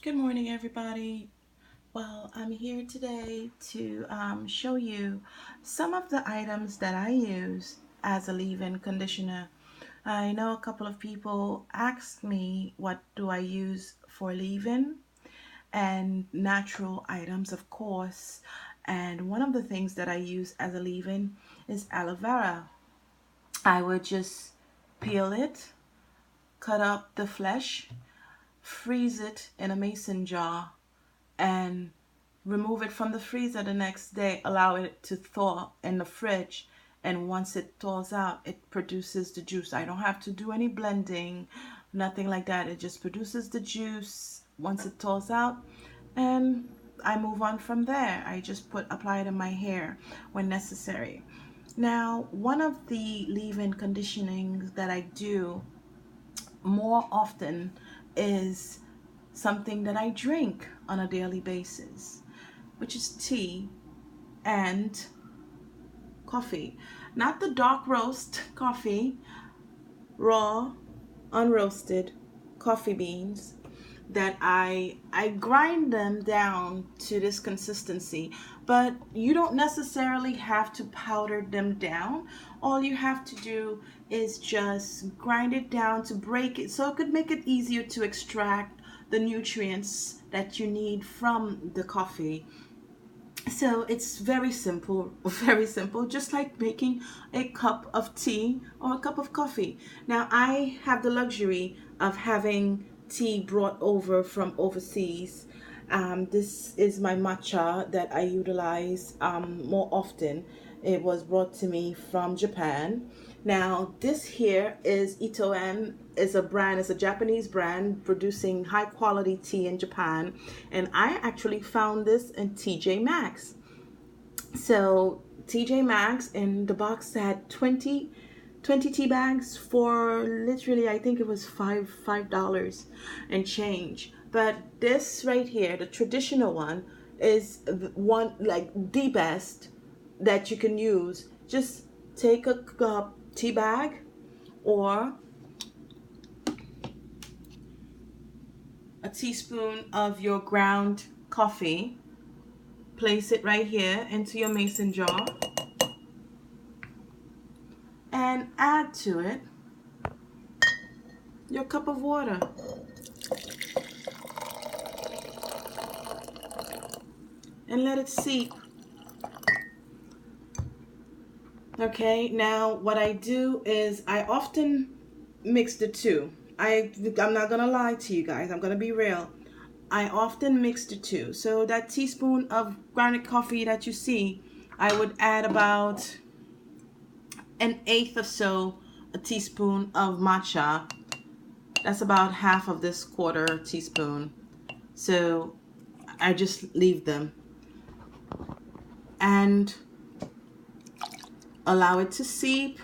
Good morning, everybody. Well, I'm here today to show you some of the items that I use as a leave-in conditioner. I know a couple of people asked me what do I use for leave-in, and natural items, of course. And one of the things that I use as a leave-in is aloe vera. I would just peel it, cut up the flesh, freeze it in a mason jar, and remove it from the freezer the next day, allow it to thaw in the fridge, and once it thaws out, it produces the juice. I don't have to do any blending, nothing like that. It just produces the juice once it thaws out, and I move on from there. I just apply it in my hair when necessary. Now, one of the leave-in conditionings that I do more often is something that I drink on a daily basis, which is tea and coffee. Not the dark roast coffee, raw, unroasted coffee beans that I grind them down to this consistency, but you don't necessarily have to powder them down. All you have to do is just grind it down to break it so it could make it easier to extract the nutrients that you need from the coffee. So it's very simple, very simple, just like making a cup of tea or a cup of coffee. Now, I have the luxury of having tea brought over from overseas. This is my matcha that I utilize more often. It was brought to me from Japan. Now, this here is Itoen, is a brand, it's a Japanese brand producing high quality tea in Japan. And I actually found this in TJ Maxx. So TJ Maxx, in the box had 20 tea bags for literally, I think it was $5 and change. But this right here, the traditional one, is one like the best that you can use. Just take a tea bag or a teaspoon of your ground coffee, place it right here into your mason jar, and add to it your cup of water. And let it seep. Okay, now what I do is I often mix the two. I'm not gonna lie to you guys, I'm gonna be real. I often mix the two. So that teaspoon of ground coffee that you see, I would add about an eighth or so a teaspoon of matcha. That's about half of this quarter teaspoon. So I just leave them and allow it to seep.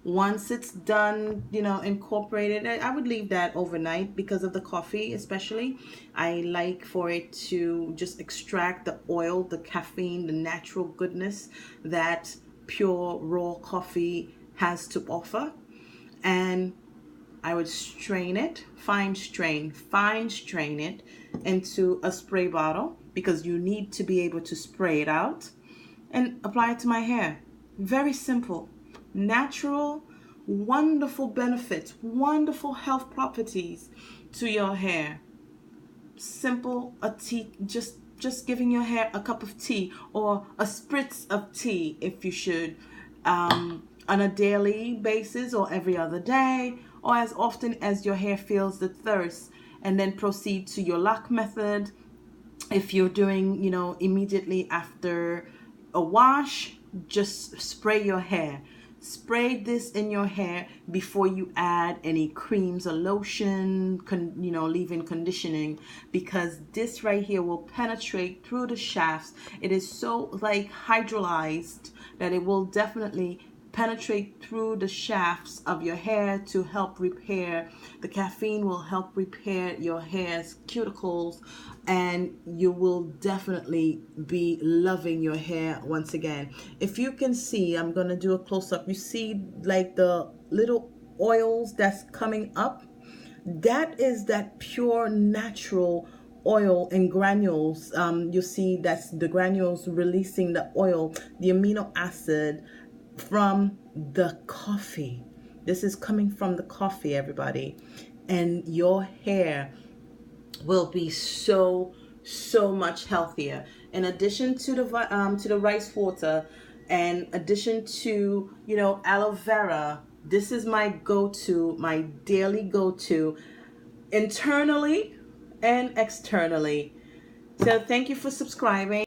Once it's done, incorporated, I would leave that overnight because of the coffee, especially. I like for it to just extract the oil, the caffeine, the natural goodness that pure raw coffee has to offer. And I would strain it, fine strain it into a spray bottle because you need to be able to spray it out and apply it to my hair. Very simple, natural, wonderful benefits, wonderful health properties to your hair. Simple, a tea, just giving your hair a cup of tea or a spritz of tea if you should, on a daily basis or every other day or as often as your hair feels the thirst, and then proceed to your lock method. If you're doing, immediately after a wash, just spray your hair. Spray this in your hair before you add any creams or lotion, leave-in conditioning, because this right here will penetrate through the shafts. It is so like hydrolyzed that it will definitely penetrate through the shafts of your hair to help repair. The caffeine will help repair your hair's cuticles, and you will definitely be loving your hair once again. If you can see, I'm going to do a close-up. You see like the little oils that's coming up? That is that pure natural oil in granules. You see that's the granules releasing the oil, the amino acid from the coffee. This is coming from the coffee, everybody. And your hair will be so much healthier. In addition to the rice water, and addition to aloe vera, this is my go-to, my daily go-to, internally and externally. So thank you for subscribing.